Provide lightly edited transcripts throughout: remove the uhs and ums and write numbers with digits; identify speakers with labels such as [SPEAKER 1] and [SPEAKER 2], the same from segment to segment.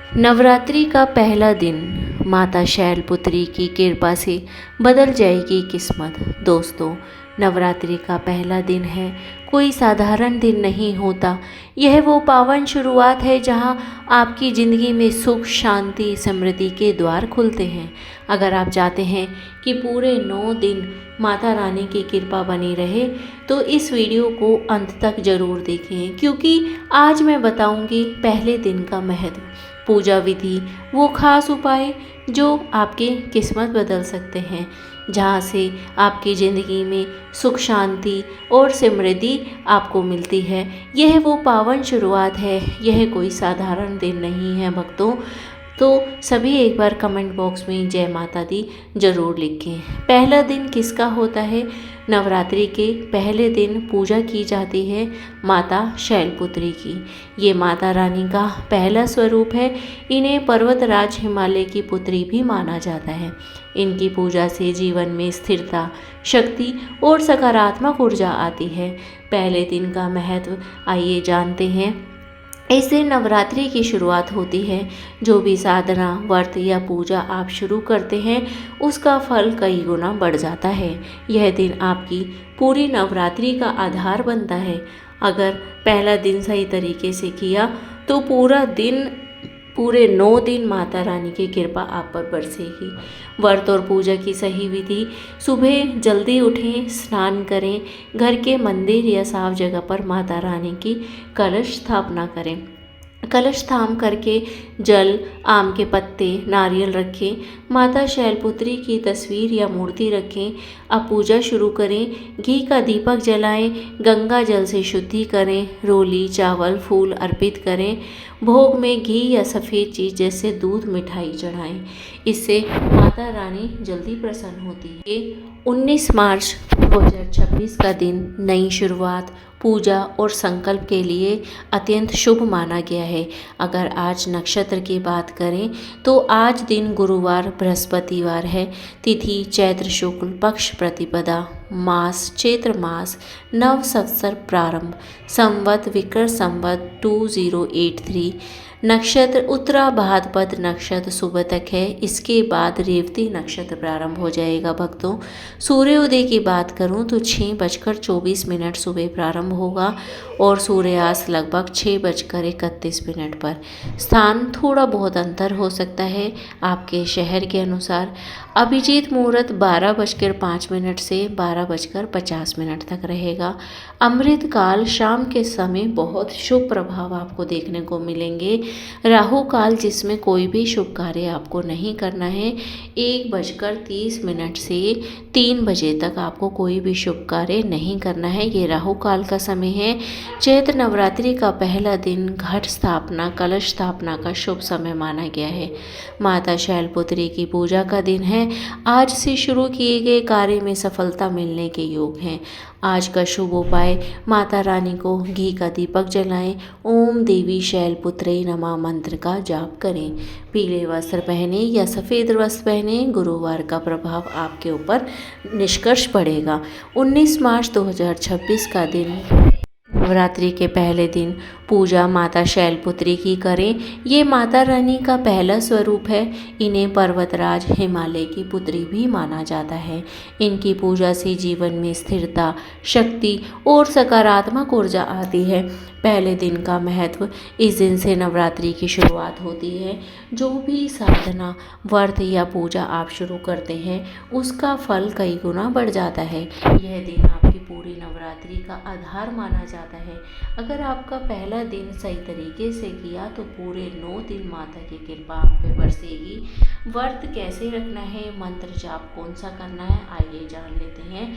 [SPEAKER 1] नवरात्रि का पहला दिन माता शैलपुत्री की कृपा से बदल जाएगी किस्मत। दोस्तों, नवरात्रि का पहला दिन है, कोई साधारण दिन नहीं होता। यह वो पावन शुरुआत है जहां आपकी ज़िंदगी में सुख, शांति, समृद्धि के द्वार खुलते हैं। अगर आप चाहते हैं कि पूरे 9 दिन माता रानी की कृपा बनी रहे तो इस वीडियो को अंत तक ज़रूर देखें, क्योंकि आज मैं बताऊंगी पहले दिन का महत्व, पूजा विधि, वो खास उपाय जो आपकी किस्मत बदल सकते हैं, जहाँ से आपकी ज़िंदगी में सुख, शांति और समृद्धि आपको मिलती है। यह वो पावन शुरुआत है, यह कोई साधारण दिन नहीं है भक्तों। तो सभी एक बार कमेंट बॉक्स में जय माता दी ज़रूर लिखें। पहला दिन किसका होता है? नवरात्रि के पहले दिन पूजा की जाती है माता शैलपुत्री की। ये माता रानी का पहला स्वरूप है। इन्हें पर्वतराज हिमालय की पुत्री भी माना जाता है। इनकी पूजा से जीवन में स्थिरता, शक्ति और सकारात्मक ऊर्जा आती है। पहले दिन का महत्व आइए जानते हैं। इस दिन नवरात्रि की शुरुआत होती है। जो भी साधना, व्रत या पूजा आप शुरू करते हैं उसका फल कई गुना बढ़ जाता है। यह दिन आपकी पूरी नवरात्रि का आधार बनता है। अगर पहला दिन सही तरीके से किया तो पूरे 9 दिन माता रानी की कृपा आप पर बरसेगी। व्रत और पूजा की सही विधि: सुबह जल्दी उठें, स्नान करें, घर के मंदिर या साफ जगह पर माता रानी की कलश स्थापना करें। कलश थाम करके जल, आम के पत्ते, नारियल रखें। माता शैलपुत्री की तस्वीर या मूर्ति रखें। अब पूजा शुरू करें। घी का दीपक जलाएं, गंगा जल से शुद्धि करें, रोली, चावल, फूल अर्पित करें। भोग में घी या सफ़ेद चीज़ जैसे दूध, मिठाई चढ़ाएं। इससे माता रानी जल्दी प्रसन्न होती है। ये 19 मार्च 2026 का दिन नई शुरुआत, पूजा और संकल्प के लिए अत्यंत शुभ माना गया है। अगर आज नक्षत्र की बात करें तो आज दिन गुरुवार बृहस्पतिवार है। तिथि चैत्र शुक्ल पक्ष प्रतिपदा, मास चैत्र मास, नव संवत्सर प्रारंभ, संवत विक्रम संवत 2083। नक्षत्र उत्तरा भाद्रपद नक्षत्र सुबह तक है। इसके बाद रेवती नक्षत्र प्रारंभ हो जाएगा भक्तों। सूर्योदय की बात करूं तो 6:24 सुबह प्रारंभ होगा और सूर्यास्त लगभग 6:31 पर। स्थान थोड़ा बहुत अंतर हो सकता है आपके शहर के अनुसार। अभिजीत मुहूर्त 12:05 से 12:50 तक रहेगा। अमृत काल शाम के समय बहुत शुभ प्रभाव आपको देखने को मिलेंगे। राहु काल, जिसमें कोई भी शुभ कार्य आपको नहीं करना है, 1:30 से 3 बजे तक आपको कोई भी शुभ कार्य नहीं करना है। ये राहु काल का समय है। चैत्र नवरात्रि का पहला दिन घट स्थापना, कलश स्थापना का शुभ समय माना गया है। माता शैलपुत्री की पूजा का दिन है। आज से शुरू किए गए कार्य में सफलता मिलने के योग हैं। आज का शुभ उपाय: माता रानी को घी का दीपक जलाएं, ओम देवी शैलपुत्री नमः मंत्र का जाप करें। पीले वस्त्र पहने या सफ़ेद वस्त्र पहने। गुरुवार का प्रभाव आपके ऊपर निष्कर्ष पड़ेगा। 19 मार्च 2026 का दिन नवरात्रि के पहले दिन पूजा माता शैलपुत्री की करें। ये माता रानी का पहला स्वरूप है। इन्हें पर्वतराज हिमालय की पुत्री भी माना जाता है। इनकी पूजा से जीवन में स्थिरता, शक्ति और सकारात्मक ऊर्जा आती है। पहले दिन का महत्व: इस दिन से नवरात्रि की शुरुआत होती है। जो भी साधना, व्रत या पूजा आप शुरू करते हैं उसका फल कई गुना बढ़ जाता है। यह दिन आपकी पूरी नवरात्रि का आधार माना जाता है। अगर आपका पहला दिन सही तरीके से किया तो पूरे 9 दिन माता की कृपा आप पे बरसेगी। व्रत कैसे रखना है, मंत्र जाप कौन सा करना है, आइए जान लेते हैं।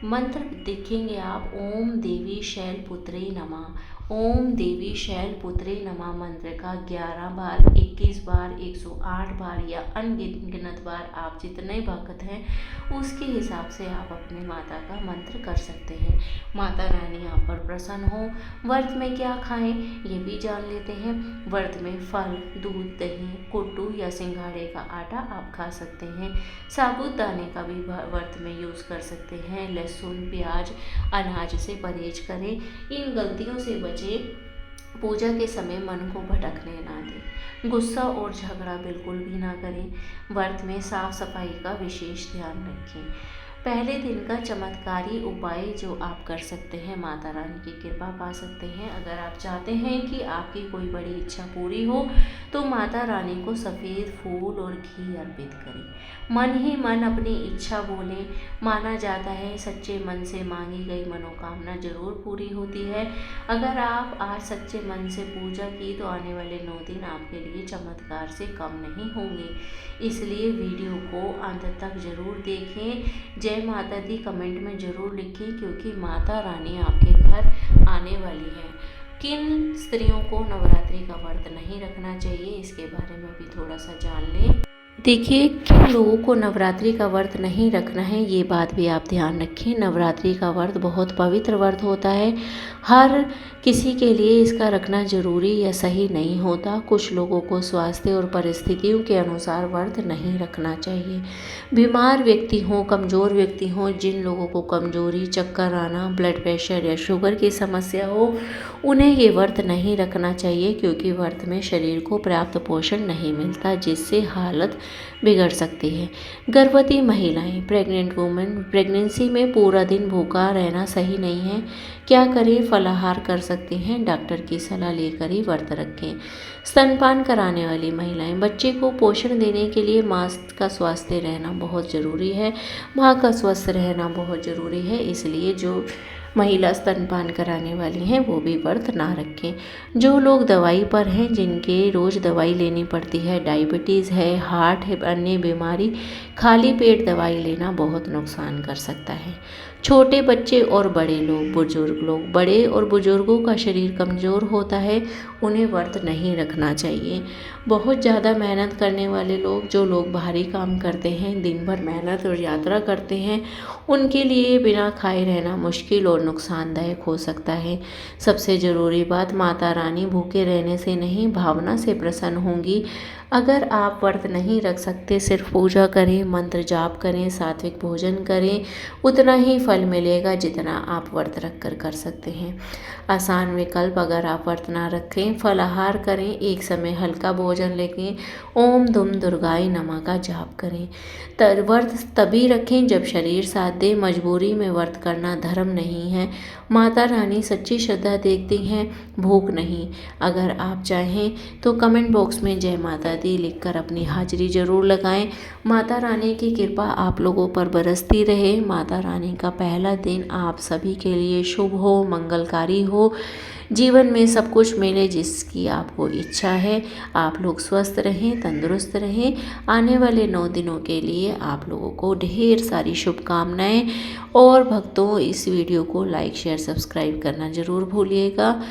[SPEAKER 1] मंत्र देखेंगे आप: ओम देवी शैलपुत्री नमः। ओम देवी शैलपुत्री नमः मंत्र का 11 बार, 21 बार, 108 बार या अनगिनत बार, आप जितने भक्त हैं उसके हिसाब से आप अपने माता का मंत्र कर सकते हैं। माता रानी आप पर प्रसन्न हो। व्रत में क्या खाएं ये भी जान लेते हैं। व्रत में फल, दूध, दही, कुट्टू या सिंघाड़े का आटा आप खा सकते हैं। साबूदाने का भी व्रत में यूज़ कर सकते हैं। लहसुन, प्याज, अनाज से परहेज करें। इन गलतियों से बचें। पूजा के समय मन को भटकने ना दें। गुस्सा और झगड़ा बिल्कुल भी ना करें। व्रत में साफ सफाई का विशेष ध्यान रखें। पहले दिन का चमत्कारी उपाय जो आप कर सकते हैं, माता रानी की कृपा पा सकते हैं। अगर आप चाहते हैं कि आपकी कोई बड़ी इच्छा पूरी हो तो माता रानी को सफ़ेद फूल और घी अर्पित करें। मन ही मन अपनी इच्छा बोलें। माना जाता है सच्चे मन से मांगी गई मनोकामना जरूर पूरी होती है। अगर आप आज सच्चे मन से पूजा की तो आने वाले 9 दिन आपके लिए चमत्कार से कम नहीं होंगे। इसलिए वीडियो को अंत तक जरूर देखें। जय माता दी कमेंट में ज़रूर लिखें, क्योंकि माता रानी आपके घर आने वाली है। किन स्त्रियों को नवरात्रि का व्रत नहीं रखना चाहिए, इसके बारे में भी थोड़ा सा जान लें। देखिए, किन लोगों को नवरात्रि का व्रत नहीं रखना है, ये बात भी आप ध्यान रखें। नवरात्रि का व्रत बहुत पवित्र व्रत होता है। हर किसी के लिए इसका रखना जरूरी या सही नहीं होता। कुछ लोगों को स्वास्थ्य और परिस्थितियों के अनुसार व्रत नहीं रखना चाहिए। बीमार व्यक्ति हों, कमज़ोर व्यक्ति हों, जिन लोगों को कमजोरी, चक्कर आना, ब्लड प्रेशर या शुगर की समस्या हो, उन्हें ये व्रत नहीं रखना चाहिए, क्योंकि व्रत में शरीर को पर्याप्त पोषण नहीं मिलता, जिससे हालत बिगड़ सकती है। गर्भवती महिलाएं, प्रेग्नेंट वुमेन, प्रेगनेंसी में पूरा दिन भूखा रहना सही नहीं है। क्या करें? फलाहार कर सकती हैं। डॉक्टर की सलाह लेकर ही व्रत रखें। स्तनपान कराने वाली महिलाएं, बच्चे को पोषण देने के लिए माँ का स्वास्थ्य रहना बहुत ज़रूरी है। माँ का स्वस्थ रहना बहुत ज़रूरी है। इसलिए जो महिला स्तनपान कराने वाली हैं वो भी व्रत ना रखें। जो लोग दवाई पर हैं, जिनके रोज़ दवाई लेनी पड़ती है, डायबिटीज़ है, हार्ट है, अन्य बीमारी, खाली पेट दवाई लेना बहुत नुकसान कर सकता है। छोटे बच्चे और बड़े लोग, बुजुर्ग लोग, बड़े और बुजुर्गों का शरीर कमज़ोर होता है, उन्हें व्रत नहीं रखना चाहिए। बहुत ज़्यादा मेहनत करने वाले लोग, जो लोग भारी काम करते हैं, दिन भर मेहनत और यात्रा करते हैं, उनके लिए बिना खाए रहना मुश्किल और नुकसानदायक हो सकता है। सबसे ज़रूरी बात, माता रानी भूखे रहने से नहीं, भावना से प्रसन्न होंगी। अगर आप व्रत नहीं रख सकते, सिर्फ पूजा करें, मंत्र जाप करें, सात्विक भोजन करें, उतना ही फल मिलेगा जितना आप व्रत रख कर सकते हैं। आसान विकल्प, अगर आप व्रत ना रखें, फलाहार करें, एक समय हल्का भोजन लें, ओम दुम दुर्गाय नमः का जाप करें। व्रत तभी रखें जब शरीर साथ दे। मजबूरी में व्रत करना धर्म नहीं है। माता रानी सच्ची श्रद्धा देखती हैं, भूख नहीं। अगर आप चाहें तो कमेंट बॉक्स में जय माता दी लिखकर अपनी हाजिरी जरूर लगाएं। माता रानी की कृपा आप लोगों पर बरसती रहे। माता रानी का पहला दिन आप सभी के लिए शुभ हो, मंगलकारी हो, जीवन में सब कुछ मिले जिसकी आपको इच्छा है। आप लोग स्वस्थ रहें, तंदुरुस्त रहें। आने वाले 9 दिनों के लिए आप लोगों को ढेर सारी शुभकामनाएं। और भक्तों, इस वीडियो को लाइक, शेयर, सब्सक्राइब करना ज़रूर भूलिएगा।